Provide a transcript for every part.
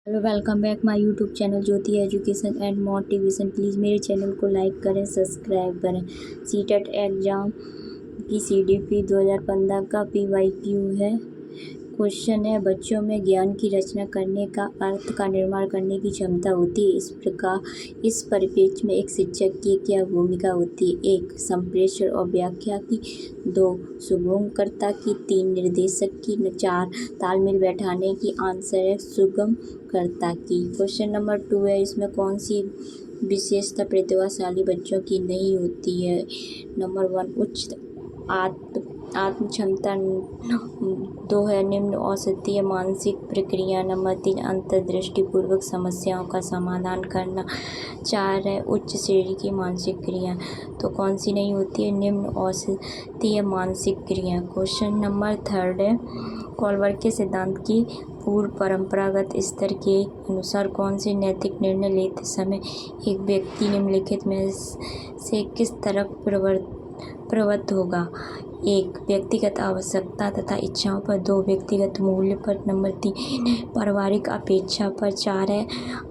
Hello, welcome back my YouTube channel Jyoti education and motivation. Please मेरे channel को like करें, subscribe करें। CTET exam की CDP 2015 का पीवाईक्यू है। क्वेश्चन है, बच्चों में ज्ञान की रचना करने का, अर्थ का निर्माण करने की क्षमता होती है। इस परिप्रेक्ष्य में एक शिक्षक की क्या भूमिका होती है? 1 संप्रेषण और व्याख्या की, 2 सुगमकर्ता की, 3 निर्देशक की, 4 तालमेल बैठाने की। आंसर है सुगमकर्ता की। क्वेश्चन नंबर 2 है, इसमें कौन सी विशेषता प्रतिभाशाली बच्चों की नहीं होती है? नंबर 1 उच्च आत्म क्षमता, 2 है निम्न औसतीय मानसिक प्रक्रिया, नंबर 3 अंतर्दृष्टिपूर्वक समस्याओं का समाधान करना, 4 है उच्च श्रेणी की मानसिक क्रिया। तो कौन सी नहीं होती है? निम्न औसतीय मानसिक क्रिया। क्वेश्चन नंबर 3 है, कोलबर्ग के सिद्धांत की पूर्व परंपरागत स्तर के अनुसार कौन से नैतिक निर्णय लेते समय एक व्यक्ति निम्नलिखित में से किस तरफ प्रवृत्त होगा? 1 व्यक्तिगत आवश्यकता तथा इच्छाओं पर, 2 व्यक्तिगत मूल्य पर, नंबर 3 पारिवारिक अपेक्षा पर, 4 है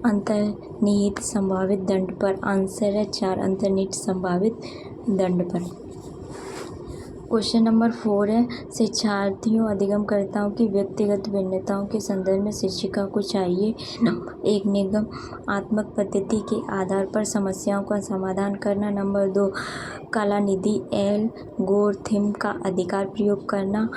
अंतर्निहित संभावित दंड पर। आंसर है 4 अंतर्निहित संभावित दंड पर। क्वेश्चन नंबर 4 है, शिक्षार्थियों अधिगमकर्ताओं की व्यक्तिगत भिन्नताओं के संदर्भ में शिक्षिका को चाहिए? नंबर 1 निगमनात्मक पद्धति के आधार पर समस्याओं का समाधान करना, नंबर 2 कलानिधि एल्गोरिथ्म का अधिकार प्रयोग करना,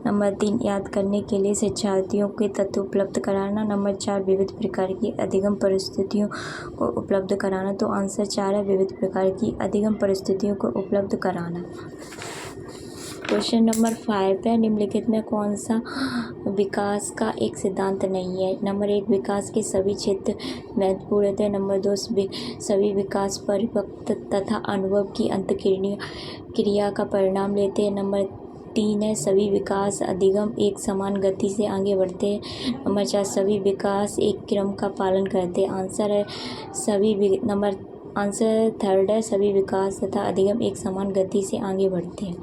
नंबर 3 याद करने के लिए शिक्षार्थियों के तत्व उपलब्ध कराना, नंबर 4 विविध प्रकार की अधिगम परिस्थितियों को उपलब्ध कराना। तो आंसर 4 है विविध प्रकार की अधिगम परिस्थितियों को उपलब्ध कराना। क्वेश्चन नंबर 5 है, निम्नलिखित में कौन सा विकास का एक सिद्धांत नहीं है? नंबर 1 विकास के सभी क्षेत्र महत्वपूर्ण होते हैं, नंबर 2 सभी विकास परिपक्व तथा अनुभव की अंतःक्रिया का परिणाम लेते हैं, नंबर 3 है सभी विकास अधिगम एक समान गति से आगे बढ़ते हैं, नंबर 4 सभी विकास एक क्रम का पालन करते हैं। आंसर है आंसर 3 है सभी विकास तथा अधिगम एक समान गति से आगे बढ़ते हैं।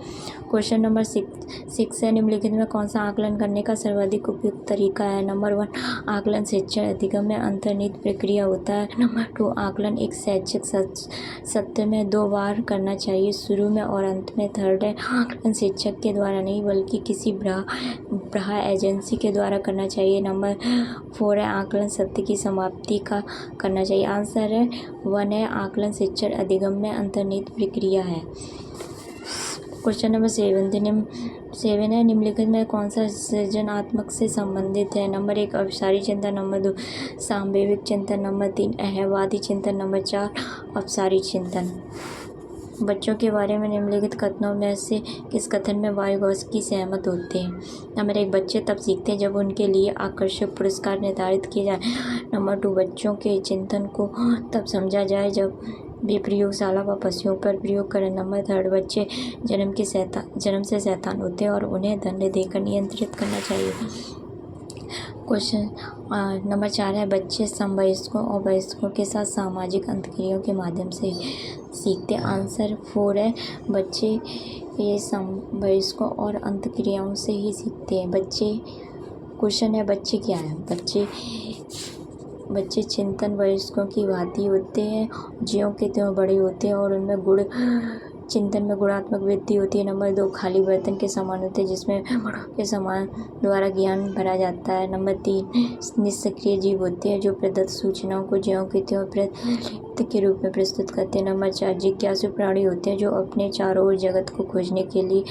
क्वेश्चन नंबर 6 है, निम्नलिखित में कौन सा आकलन करने का सर्वाधिक उपयुक्त तरीका है? नंबर 1 आकलन शिक्षण अधिगम में अंतर्निहित प्रक्रिया होता है, नंबर 2 आकलन एक शैक्षिक सत्र में 2 बार करना चाहिए, शुरू में और अंत में, 3 है आकलन शिक्षक के द्वारा नहीं बल्कि किसी बाह्य एजेंसी के द्वारा करना चाहिए, नंबर 4 है आकलन सत्य की समाप्ति का करना चाहिए। आंसर है 1 है आकलन शिक्षण अधिगम में अंतर्निहित प्रक्रिया है। क्वेश्चन नंबर 7 है, निम्नलिखित में कौन सा सृजनात्मक से संबंधित है? नंबर 1 अभिसारी चिंतन, नंबर 2 साम्यविक चिंतन, नंबर 3 अहंवादी चिंतन, नंबर 4 अपसारी चिंतन। बच्चों के बारे में निम्नलिखित कथनों में से किस कथन में वाइगोत्स्की सहमत होते हैं? नंबर 1 बच्चे तब सीखते हैं जब उनके लिए आकर्षक पुरस्कार निर्धारित किए जाए, नंबर 2 बच्चों के चिंतन को तब समझा जाए जब वे प्रयोगशाला व पशुओं पर प्रयोग करें, नंबर 3 बच्चे जन्म से शैतान होते हैं और उन्हें दंड देकर नियंत्रित करना चाहिए। क्वेश्चन नंबर 4 है, बच्चे समवयस्कों और वयस्कों के साथ सामाजिक अंतःक्रियाओं के माध्यम से सीखते हैं। आंसर 4 है, बच्चे ये समवयस्कों और अंतःक्रियाओं से ही सीखते हैं। क्वेश्चन है, बच्चे क्या है? बच्चे चिंतन वयस्कों की भांति होते हैं, ज्यों के त्यों बड़े होते हैं और उनमें चिंतन में गुणात्मक वृद्धि होती है। नंबर 2 खाली बर्तन के समान होते हैं जिसमें बड़ों के समान द्वारा ज्ञान भरा जाता है। नंबर 3 निष्क्रिय जीव होते हैं जो प्रदत्त सूचनाओं को ज्यों के त्यों प्रतिलिपि के रूप में प्रस्तुत करते हैं। नंबर 4 जिज्ञासु प्राणी होते हैं जो अपने चारों ओर जगत को खोजने के लिए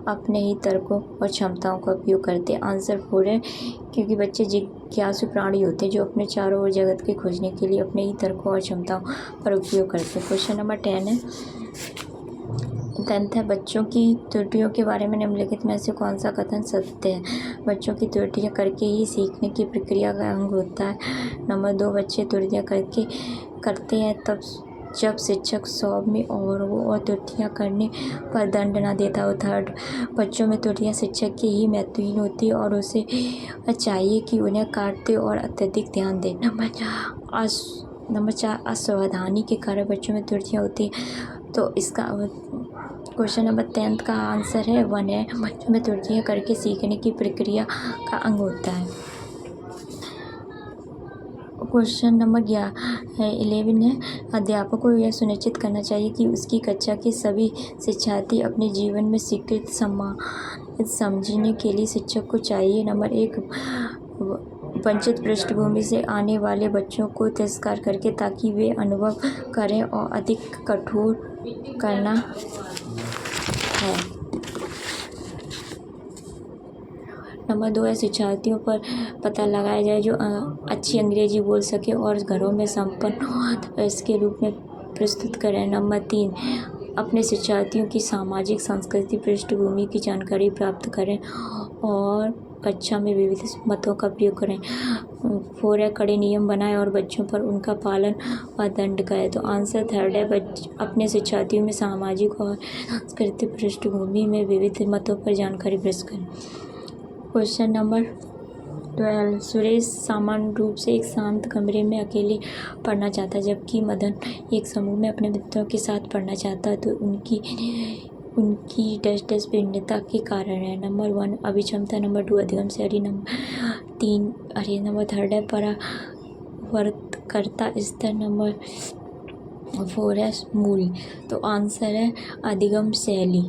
अपने ही तर्कों और क्षमताओं का उपयोग करते हैं। आंसर 4 है, क्योंकि बच्चे जिज्ञासु प्राणी होते हैं जो अपने चारों ओर जगत के खोजने के लिए अपने ही तर्कों और क्षमताओं पर उपयोग करते हैं। क्वेश्चन नंबर 10 है, तंत्र है, बच्चों की त्रुटियों के बारे में निम्नलिखित में से कौन सा कथन सत्य है? बच्चों की त्रुटियां करके ही सीखने की प्रक्रिया का अंग होता है। नंबर 2 बच्चे त्रुटियां करते हैं तब जब शिक्षक सौम्य और त्रुटियां करने पर दंड न देता हो। 3 बच्चों में त्रुटियां शिक्षक की ही महत्वहीन होती है और उसे चाहिए कि उन्हें काटते और अत्यधिक ध्यान दें। नंबर 4 असावधानी के कारण बच्चों में त्रुटियां होती हैं। तो इसका क्वेश्चन नंबर 10 का आंसर है 1 है, बच्चों में त्रुटियां करके सीखने की प्रक्रिया का अंग होता है। क्वेश्चन नंबर 11 है, अध्यापक को यह सुनिश्चित करना चाहिए कि उसकी कक्षा के सभी शिक्षार्थी अपने जीवन में स्वीकृत सम्मानित समझने के लिए शिक्षक को चाहिए। नंबर 1, वंचित पृष्ठभूमि से आने वाले बच्चों को तिरस्कार करके ताकि वे अनुभव करें और अधिक कठोर करना है। नंबर 2 है, शिक्षार्थियों पर पता लगाया जाए जो अच्छी अंग्रेजी बोल सके और घरों में संपन्न इसके रूप में प्रस्तुत करें। नंबर 3, अपने शिक्षार्थियों की सामाजिक सांस्कृतिक पृष्ठभूमि की जानकारी प्राप्त करें और कक्षा में विविध मतों का प्रयोग करें। 4 है, कड़े नियम बनाएं और बच्चों पर उनका पालन व दंड करें। तो आंसर 3 है, अपने शिक्षार्थियों में सामाजिक और सांस्कृतिक पृष्ठभूमि में विविध मतों पर जानकारी प्रस्तुत करें। क्वेश्चन नंबर 12, सुरेश सामान्य रूप से एक शांत कमरे में अकेले पढ़ना चाहता है, जबकि मदन एक समूह में अपने मित्रों के साथ पढ़ना चाहता है। तो उनकी डैश भिन्नता के कारण है। नंबर 1, अभिक्षमता। नंबर 2, अधिगम शैली। नंबर 3 नंबर 3 है, परावर्तकर्ता स्तर। नंबर 4 है, मूल। तो आंसर है अधिगम शैली।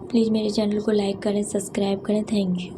प्लीज़ मेरे चैनल को लाइक करें, सब्सक्राइब करें। Thank you.